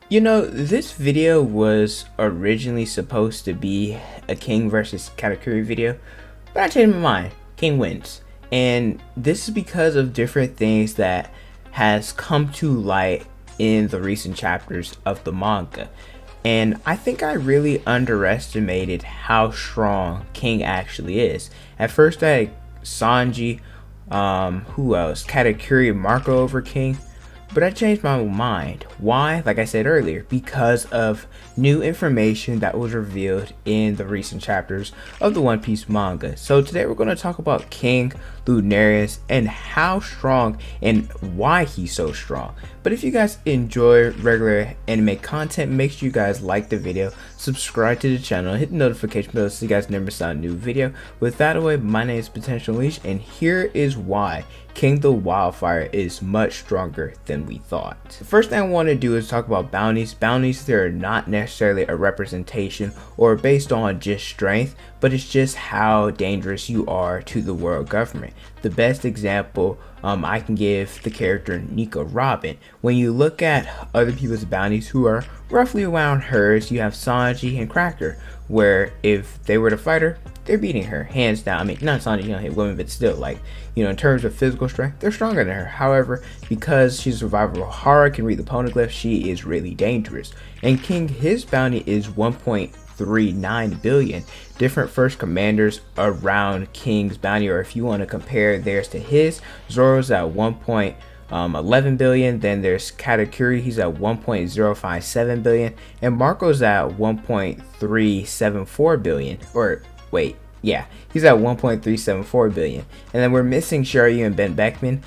You know, this video was originally supposed to be a King versus Katakuri video, but I changed my mind. King wins. And this is because of different things that has come to light in the recent chapters of the manga. And I think I really underestimated how strong King actually is. At first I had Sanji, who else? Katakuri and Marco over King. But I changed my mind. Why? Like I said earlier, because of new information that was revealed in the recent chapters of the One Piece manga. So today we're going to talk about King Lunarian and how strong and why he's so strong. But if you guys enjoy regular anime content, make sure you guys like the video, subscribe to the channel, hit the notification bell so you guys never miss out a new video. With that away, my name is Potential Leash, and here is why King the Wildfire is much stronger than we thought. The first thing I want to do is talk about bounties. Bounties, they're not necessarily a representation or based on just strength, but it's just how dangerous you are to the world government. The best example I can give the character Nico Robin. When you look at other people's bounties who are roughly around hers, you have Sanji and Cracker, where if they were to fight her, they're beating her hands down. I mean, not Sanji, you don't hit women, but still, like, you know, in terms of physical strength, they're stronger than her. However, because she's a survivor of horror, can read the poneglyph, she is really dangerous. And King, his bounty is 1.39 billion. Different first commanders around King's bounty, or if you want to compare theirs to his, Zoro's at 1.11 billion. Then there's Katakuri, he's at 1.057 billion, and Marco's at 1.374 billion. Or wait, yeah, he's at 1.374 billion. And then we're missing Shiryu and Ben Beckman.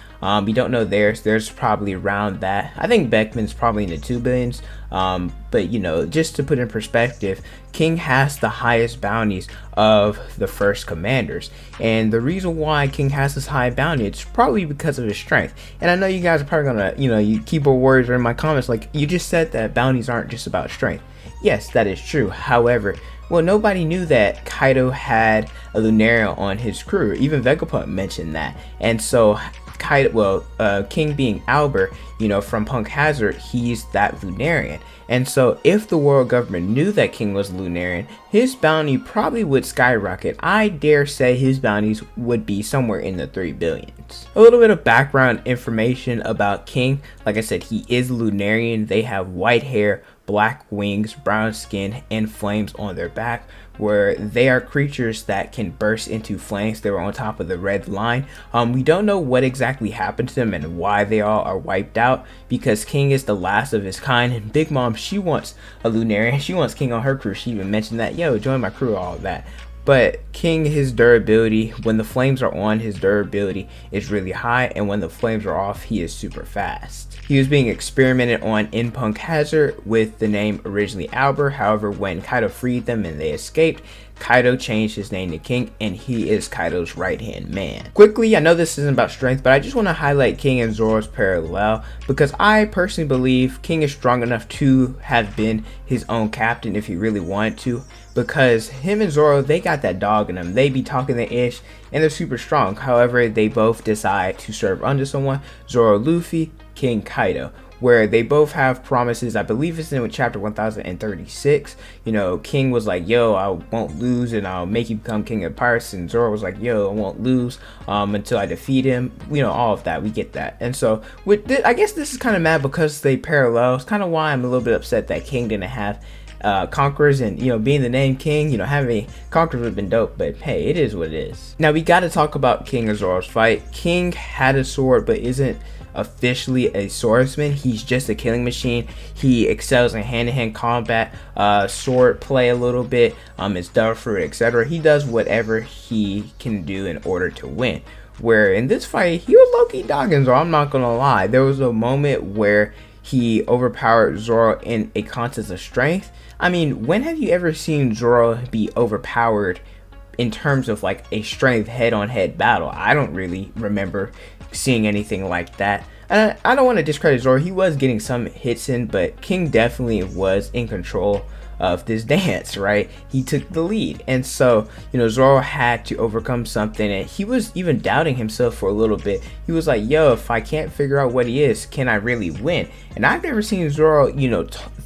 We don't know theirs. There's probably around that. I think Beckman's probably in the 2 billions. But you know, just to put in perspective, King has the highest bounties of the first commanders. And the reason why King has this high bounty, it's probably because of his strength. And I know you guys are probably gonna, you know, you keyboard warriors are in my comments like, you just said that bounties aren't just about strength. Yes, that is true. However, well, nobody knew that Kaido had a Lunarian on his crew. Even Vegapunk mentioned that. And so Kaido, well, King being Albert, you know, from Punk Hazard, he's that Lunarian. And so if the world government knew that King was Lunarian, his bounty probably would skyrocket. I dare say his bounties would be somewhere in the 3 billions. A little bit of background information about King. Like I said, he is Lunarian. They have white hair, black wings, brown skin, and flames on their back, where they are creatures that can burst into flames. They were on top of the red line. We don't know what exactly happened to them and why they all are wiped out, because King is the last of his kind, and Big Mom, she wants a Lunarian. She wants King on her crew. She even mentioned that, yo, join my crew, all of that. But King, his durability, when the flames are on, his durability is really high, and when the flames are off, he is super fast. He was being experimented on in Punk Hazard with the name originally Albert. However, when Kaido freed them and they escaped, Kaido changed his name to King, and he is Kaido's right-hand man. Quickly, I know this isn't about strength, but I just want to highlight King and Zoro's parallel, because I personally believe King is strong enough to have been his own captain if he really wanted to, because him and Zoro, they got that dog in them. They be talking their ish, and they're super strong. However, they both decide to serve under someone. Zoro Luffy, King Kaido, where they both have promises. I believe it's in chapter 1036. You know, King was like, yo, I won't lose and I'll make you become king of pirates. And Zoro was like, yo, I won't lose until I defeat him. You know, all of that. We get that. And so with this, I guess this is kind of mad because they parallel. It's kind of why I'm a little bit upset that King didn't have conquerors, and you know, being the name King, you know, having conquerors would have been dope, but hey, it is what it is. Now we got to talk about King and Zoro's fight. King had a sword but isn't officially a swordsman. He's just a killing machine. He excels in hand-to-hand combat, sword play a little bit, his devil fruit, etc. He does whatever he can do in order to win. Where in this fight, he was low-key dogging Zoro, I'm not gonna lie. There was a moment where he overpowered Zoro in a contest of strength. I mean, when have you ever seen Zoro be overpowered in terms of like a strength head-on-head battle? I don't really remember seeing anything like that. And I don't want to discredit Zoro. He was getting some hits in, but King definitely was in control of this dance, right? He took the lead, and so Zoro had to overcome something, and he was even doubting himself for a little bit. He was like, yo, if I can't figure out what he is, can I really win? And I've never seen Zoro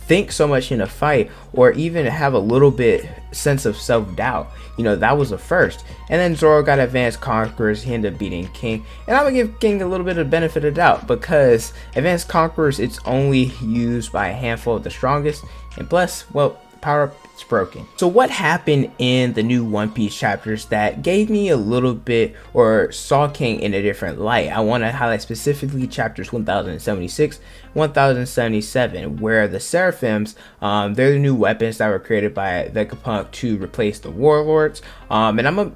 think so much in a fight, or even have a little bit sense of self-doubt. That was a first. And then Zoro got advanced conquerors. He ended up beating King, and I'm gonna give King a little bit of benefit of doubt, because advanced conquerors, it's only used by a handful of the strongest, and plus, well, power up, it's broken. So what happened in the new One Piece chapters that gave me a little bit, or saw King in a different light? I want to highlight specifically chapters 1076, 1077, where the Seraphims, they're the new weapons that were created by Vegapunk to replace the warlords. And I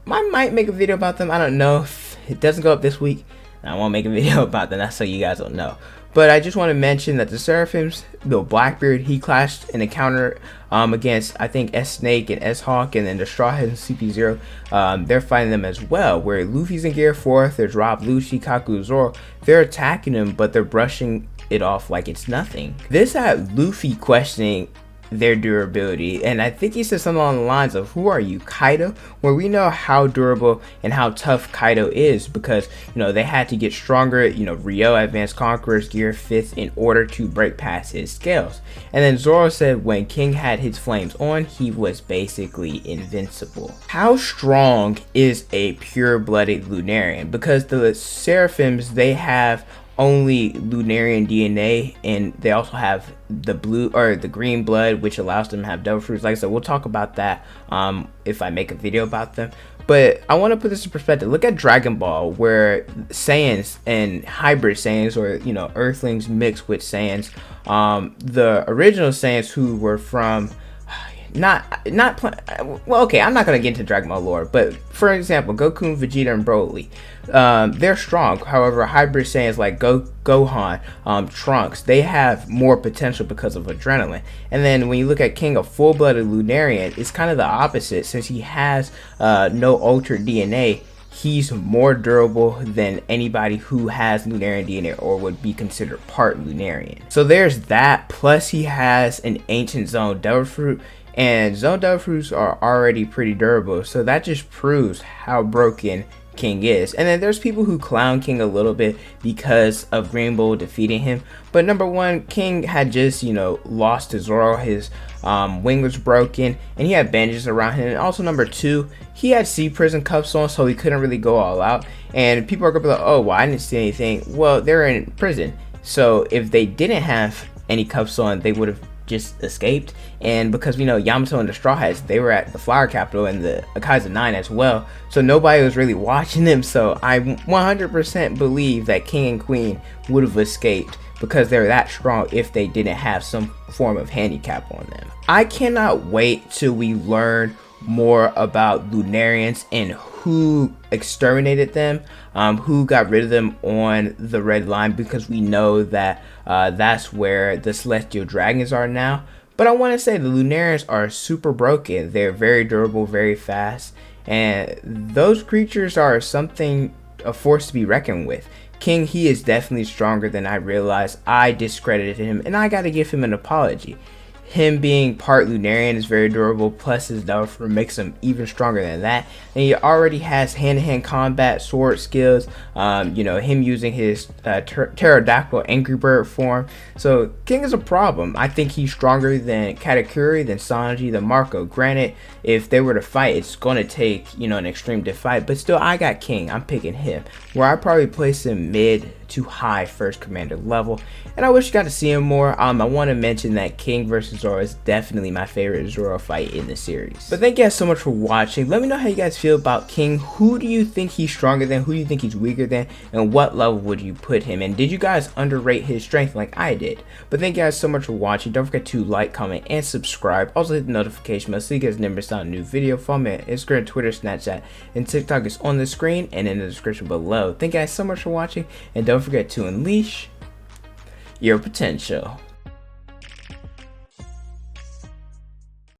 might make a video about them. I don't know if it doesn't go up this week. I won't make a video about them. That's so you guys don't know. But I just want to mention that the Seraphims, the Blackbeard, he clashed in a counter against, I think, S-Snake and S-Hawk, and then the Strawhat and CP0. They're fighting them as well, where Luffy's in Gear 4th, there's Rob, Lucci, Kaku, Zoro. They're attacking him, but they're brushing it off like it's nothing. This had Luffy questioning their durability, and I think he said something along the lines of, who are you, Kaido? Where we know how durable and how tough Kaido is, because they had to get stronger. Rio, advanced conquerors, Gear 5th, in order to break past his scales. And then Zoro said when King had his flames on, he was basically invincible. How strong is a pure-blooded Lunarian? Because the Seraphims, they have only Lunarian DNA, and they also have the blue or the green blood, which allows them to have devil fruits. Like I said, we'll talk about that if I make a video about them. But I want to put this in perspective. Look at Dragon Ball, where Saiyans and hybrid Saiyans, or Earthlings mixed with Saiyans, the original Saiyans who were from well, okay, I'm not gonna get into Dragon Ball lore, but for example, Goku, Vegeta, and Broly, they're strong. However, hybrid Saiyans like Gohan, Trunks, they have more potential because of adrenaline. And then when you look at King, a full-blooded Lunarian, it's kind of the opposite. Since he has no altered DNA, he's more durable than anybody who has Lunarian DNA or would be considered part Lunarian. So there's that, plus he has an ancient Zone Devil Fruit, and Zone Devil Fruits are already pretty durable, so that just proves how broken King is. And then there's people who clown King a little bit because of Green Bull defeating him, but number one, King had just lost to Zoro. His wing was broken, and he had bandages around him. And also number two, he had sea prison cuffs on, so he couldn't really go all out. And people are gonna be like, oh, well, I didn't see anything. Well, they're in prison, so if they didn't have any cuffs on, they would have just escaped. And because we know Yamato and the Straw Hats, they were at the Flower Capital and the Akaiza 9 as well, so nobody was really watching them. So I 100% believe that King and Queen would have escaped because they're that strong if they didn't have some form of handicap on them. I cannot wait till we learn more about Lunarians and who exterminated them, who got rid of them on the Red Line, because we know that that's where the Celestial Dragons are now. But I want to say the Lunarians are super broken. They're very durable, very fast, and those creatures are a force to be reckoned with. King, he is definitely stronger than I realized. I discredited him, and I gotta give him an apology. Him being part Lunarian is very durable, plus his Devil Fruit makes him even stronger than that. And he already has hand-to-hand combat, sword skills, him using his pterodactyl Angry Bird form. So King is a problem. I think he's stronger than Katakuri, than Sanji, than Marco. Granted, if they were to fight, it's going to take, an extreme to fight, but still, I got King. I'm picking him, where I probably place him mid to high first commander level, and I wish you got to see him more. I want to mention that King versus Zoro is definitely my favorite Zoro fight in the series. But thank you guys so much for watching. Let me know how you guys feel about King. Who do you think he's stronger than? Who do you think he's weaker than? And what level would you put him in? Did you guys underrate his strength like I did? But thank you guys so much for watching. Don't forget to like, comment, and subscribe. Also hit the notification bell so you guys never miss out on a new video. Follow me on Instagram, Twitter, Snapchat, and TikTok is on the screen and in the description below. Thank you guys so much for watching, and don't forget to unleash your potential.